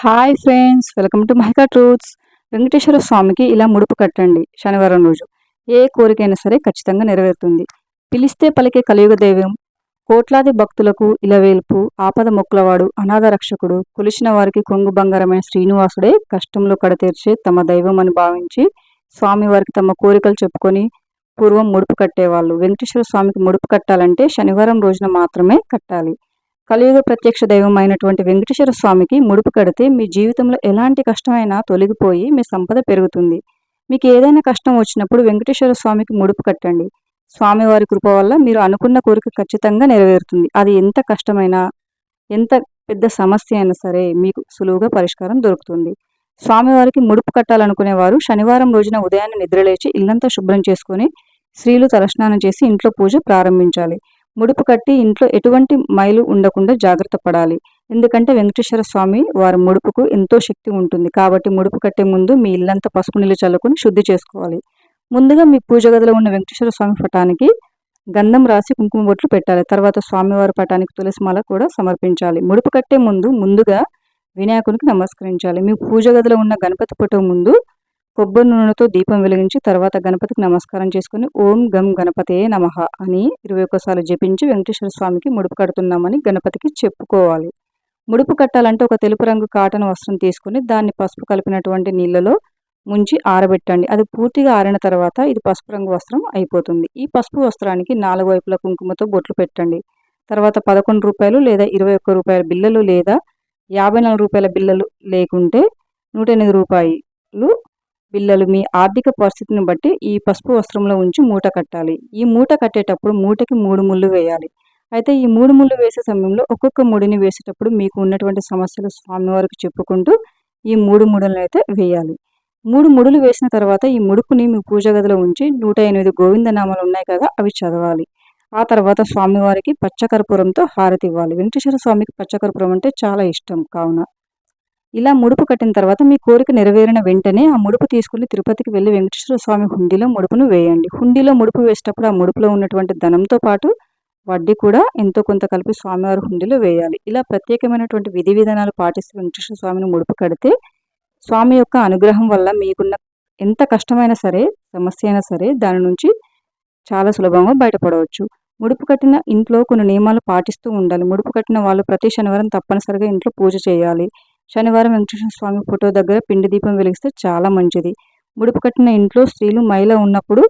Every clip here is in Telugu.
Hi friends, welcome to Mahika truths. Venkateswara స్వామికి ఇలా ముడుపు కట్టండి. శనివారం రోజు ఏ కోరికైనా సరే ఖచ్చితంగా నెరవేరుతుంది. పిలిస్తే పలికే కలియుగ దైవం, కోట్లాది భక్తులకు ఇలవేల్పు, ఆపద మొక్కులవాడు, అనాథ రక్షకుడు, కొలిచిన వారికి కొంగు బంగారమైన శ్రీనివాసుడే కష్టంలో కడతీర్చే తమ దైవం అని భావించి స్వామివారికి తమ కోరికలు చెప్పుకొని పూర్వం ముడుపు కట్టేవాళ్ళు. వెంకటేశ్వర స్వామికి ముడుపు కట్టాలంటే శనివారం రోజున మాత్రమే కట్టాలి. కలియుగ ప్రత్యక్ష దైవం అయినటువంటి వెంకటేశ్వర స్వామికి ముడుపు కడితే మీ జీవితంలో ఎలాంటి కష్టమైనా తొలగిపోయి మీ సంపద పెరుగుతుంది. మీకు ఏదైనా కష్టం వచ్చినప్పుడు వెంకటేశ్వర స్వామికి ముడుపు కట్టండి. స్వామివారి కృప వల్ల మీరు అనుకున్న కోరిక ఖచ్చితంగా నెరవేరుతుంది. అది ఎంత కష్టమైనా, ఎంత పెద్ద సమస్య అయినా సరే మీకు సులువుగా పరిష్కారం దొరుకుతుంది. స్వామివారికి ముడుపు కట్టాలనుకునే వారు శనివారం రోజున ఉదయాన్నే నిద్రలేచి ఇల్లంతా శుభ్రం చేసుకొని స్త్రీలు తలస్నానం చేసి ఇంట్లో పూజ ప్రారంభించాలి. ముడుపు కట్టి ఇంట్లో ఎటువంటి మైలు ఉండకుండా జాగ్రత్త పడాలి. ఎందుకంటే వెంకటేశ్వర స్వామి వారి ముడుపుకు ఎంతో శక్తి ఉంటుంది. కాబట్టి ముడుపు కట్టే ముందు మీ ఇల్లంతా పసుపు నీళ్ళు చల్లుకొని శుద్ధి చేసుకోవాలి. ముందుగా మీ పూజ గదిలో ఉన్న వెంకటేశ్వర స్వామి పటానికి గంధం రాసి కుంకుమ బొట్లు పెట్టాలి. తర్వాత స్వామివారి పటానికి తులసిమాల కూడా సమర్పించాలి. ముడుపు కట్టే ముందుగా వినాయకునికి నమస్కరించాలి. మీ పూజ గదిలో ఉన్న గణపతి ఫోటో ముందు కొబ్బరి నూనెతో దీపం వెలిగించి తర్వాత గణపతికి నమస్కారం చేసుకుని ఓం గం గణపతయే నమః అని 21 సార్లు జపించి వెంకటేశ్వర స్వామికి ముడుపు కడుతున్నామని గణపతికి చెప్పుకోవాలి. ముడుపు కట్టాలంటే ఒక తెలుపు రంగు కాటన్ వస్త్రం తీసుకుని దాన్ని పసుపు కలిపినటువంటి నీళ్ళలో ముంచి ఆరబెట్టండి. అది పూర్తిగా ఆరిన తర్వాత ఇది పసుపు రంగు వస్త్రం అయిపోతుంది. ఈ పసుపు వస్త్రానికి 4 వైపుల కుంకుమతో బొట్లు పెట్టండి. తర్వాత 11 రూపాయలు లేదా 21 రూపాయల బిళ్ళలు లేదా 54 రూపాయల బిళ్ళలు లేకుంటే 108 రూపాయలు బిళ్ళలు మీ ఆర్థిక పరిస్థితిని బట్టి ఈ పసుపు వస్త్రంలో ఉంచి మూట కట్టాలి. ఈ మూట కట్టేటప్పుడు మూటకి 3 ముళ్ళు వేయాలి. అయితే ఈ 3 ముళ్ళు వేసే సమయంలో ఒక్కొక్క ముడిని వేసేటప్పుడు మీకు ఉన్నటువంటి సమస్యలు స్వామివారికి చెప్పుకుంటూ ఈ 3 ముడులను అయితే వేయాలి. 3 ముడులు వేసిన తర్వాత ఈ ముడుపుని మీ పూజ గదిలో ఉంచి 108 గోవిందనామాలు ఉన్నాయి కదా, అవి చదవాలి. ఆ తర్వాత స్వామివారికి పచ్చకర్పూరంతో హారతి ఇవ్వాలి. వెంకటేశ్వర స్వామికి పచ్చకర్పూరం అంటే చాలా ఇష్టం కావున ఇలా ముడుపు కట్టిన తర్వాత మీ కోరిక నెరవేరిన వెంటనే ఆ ముడుపు తీసుకుని తిరుపతికి వెళ్ళి వెంకటేశ్వర స్వామి హుండీలో ముడుపును వేయండి. హుండీలో ముడుపు వేసేటప్పుడు ఆ ముడుపులో ఉన్నటువంటి ధనంతో పాటు వడ్డీ కూడా ఎంతో కొంత కలిపి స్వామివారి హుండీలో వేయాలి. ఇలా ప్రత్యేకమైనటువంటి విధి విధానాలు పాటిస్తూ వెంకటేశ్వర స్వామిని ముడుపు కడితే స్వామి యొక్క అనుగ్రహం వల్ల మీకున్న ఎంత కష్టమైనా సరే, సమస్య అయినా సరే దాని నుంచి చాలా సులభంగా బయటపడవచ్చు. ముడుపు కట్టిన ఇంట్లో కొన్ని నియమాలు పాటిస్తూ ఉండాలి. ముడుపు కట్టిన వాళ్ళు ప్రతి శనివారం తప్పనిసరిగా ఇంట్లో పూజ చేయాలి. శనివారం వెంకటేశ్వర స్వామి ఫోటో దగ్గర పిండి దీపం వెలిగిస్తే చాలా మంచిది. ముడుపు కట్టిన ఇంట్లో స్త్రీలు మైల ఉన్నప్పుడు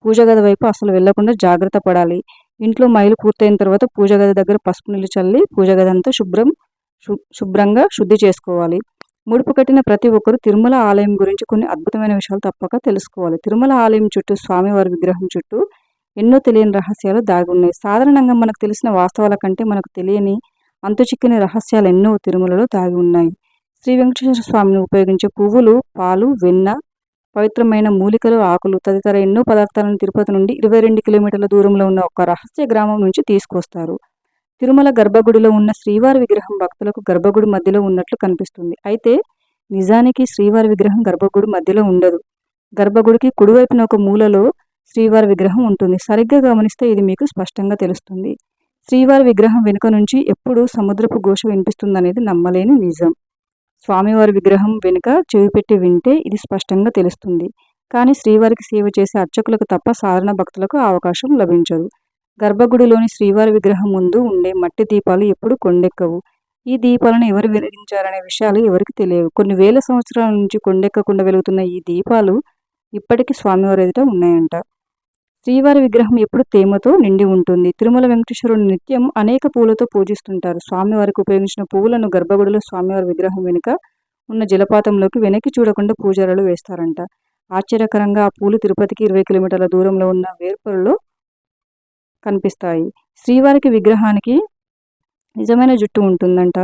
పూజ గది వైపు అసలు వెళ్లకుండా జాగ్రత్త పడాలి. ఇంట్లో మైలు పూర్తయిన తర్వాత పూజ గది దగ్గర పసుపు నీళ్ళు చల్లి పూజ గది అంతా శుభ్రంగా శుద్ధి చేసుకోవాలి. ముడుపు కట్టిన ప్రతి ఒక్కరూ తిరుమల ఆలయం గురించి కొన్ని అద్భుతమైన విషయాలు తప్పక తెలుసుకోవాలి. తిరుమల ఆలయం చుట్టూ స్వామివారి విగ్రహం చుట్టూ ఎన్నో తెలియని రహస్యాలు దాగి ఉన్నాయి. సాధారణంగా మనకు తెలిసిన వాస్తవాల కంటే మనకు తెలియని అంతుచిక్కని రహస్యాలు ఎన్నో తిరుమలలో దాగి ఉన్నాయి. శ్రీ వెంకటేశ్వర స్వామిని ఉపయోగించే పువ్వులు, పాలు, వెన్న, పవిత్రమైన మూలికలు, ఆకులు తదితర ఎన్నో పదార్థాలను తిరుపతి నుండి 22 కిలోమీటర్ల దూరంలో ఉన్న ఒక రహస్య గ్రామం నుంచి తీసుకొస్తారు. తిరుమల గర్భగుడిలో ఉన్న శ్రీవారి విగ్రహం భక్తులకు గర్భగుడి మధ్యలో ఉన్నట్లు కనిపిస్తుంది. అయితే నిజానికి శ్రీవారి విగ్రహం గర్భగుడి మధ్యలో ఉండదు. గర్భగుడికి కుడివైపున ఒక మూలలో శ్రీవారి విగ్రహం ఉంటుంది. సరిగ్గా గమనిస్తే ఇది మీకు స్పష్టంగా తెలుస్తుంది. శ్రీవారి విగ్రహం వెనుక నుంచి ఎప్పుడు సముద్రపు ఘోష వినిపిస్తుందనేది నమ్మలేని నిజం. స్వామివారి విగ్రహం వెనుక చెవి పెట్టి వింటే ఇది స్పష్టంగా తెలుస్తుంది. కానీ శ్రీవారికి సేవ చేసే అర్చకులకు తప్ప సాధారణ భక్తులకు అవకాశం లభించదు. గర్భగుడిలోని శ్రీవారి విగ్రహం ముందు ఉండే మట్టి దీపాలు ఎప్పుడు కొండెక్కవు. ఈ దీపాలను ఎవరు వెలిగించారనే విషయాలు ఎవరికి తెలియవు. కొన్ని వేల సంవత్సరాల నుంచి కొండెక్కకుండా వెలుగుతున్న ఈ దీపాలు ఇప్పటికీ స్వామివారి ఎదుట ఉన్నాయంట. శ్రీవారి విగ్రహం ఎప్పుడు తేమతో నిండి ఉంటుంది. తిరుమల వెంకటేశ్వరుని నిత్యం అనేక పూలతో పూజిస్తుంటారు. స్వామివారికి ఉపయోగించిన పువ్వులను గర్భగుడిలో స్వామివారి విగ్రహం వెనుక ఉన్న జలపాతంలోకి వెనక్కి చూడకుండా పూజారులు వేస్తారంట. ఆశ్చర్యకరంగా ఆ పూలు తిరుపతికి 20 కిలోమీటర్ల దూరంలో ఉన్న వేర్పల్లో కనిపిస్తాయి. శ్రీవారికి విగ్రహానికి నిజమైన జుట్టు ఉంటుందంట.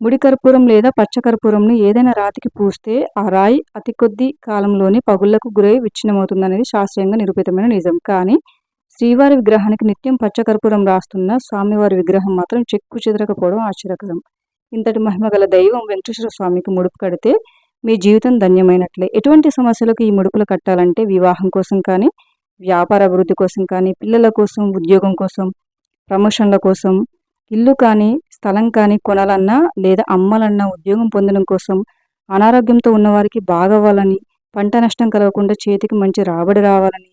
ముడి కర్పూరం లేదా పచ్చ కర్పూరంను ఏదైనా రాతికి పూస్తే ఆ రాయి అతి కొద్ది కాలంలోనే పగుళ్లకు గురై విచ్ఛిన్నమవుతుందనేది శాస్త్రీయంగా నిరూపితమైన నిజం. కానీ శ్రీవారి విగ్రహానికి నిత్యం పచ్చ కర్పూరం రాస్తున్న స్వామివారి విగ్రహం మాత్రం చెక్కు చెదరకపోవడం ఆశ్చర్యకరం. ఇంతటి మహిమ గల దైవం వెంకటేశ్వర స్వామికి ముడుపు కడితే మీ జీవితం ధన్యమైనట్లే. ఎటువంటి సమస్యలకు ఈ ముడుపులు కట్టాలంటే వివాహం కోసం కానీ, వ్యాపార అభివృద్ధి కోసం కానీ, పిల్లల కోసం, ఉద్యోగం కోసం, ప్రమోషన్ల కోసం, ఇల్లు కానీ, స్థలం కానీ కొనాలన్నా లేదా అమ్మాలన్నా, ఉద్యోగం పొందడం కోసం, అనారోగ్యంతో ఉన్నవారికి బాగవ్వాలని, పంట నష్టం కలగకుండా చేతికి మంచి రాబడి రావాలని,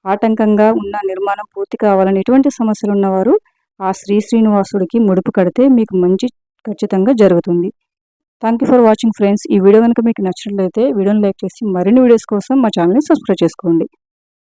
ఆటంకంగా ఉన్న నిర్మాణం పూర్తి కావాలని, ఎటువంటి సమస్యలు ఉన్నవారు ఆ శ్రీనివాసుడికి ముడుపు కడితే మీకు మంచి ఖచ్చితంగా జరుగుతుంది. Thank you for watching friends. ఈ వీడియో కనుక మీకు నచ్చినట్లయితే వీడియోని లైక్ చేసి మరిన్ని వీడియోస్ కోసం మా ఛానల్ని సబ్స్క్రైబ్ చేసుకోండి.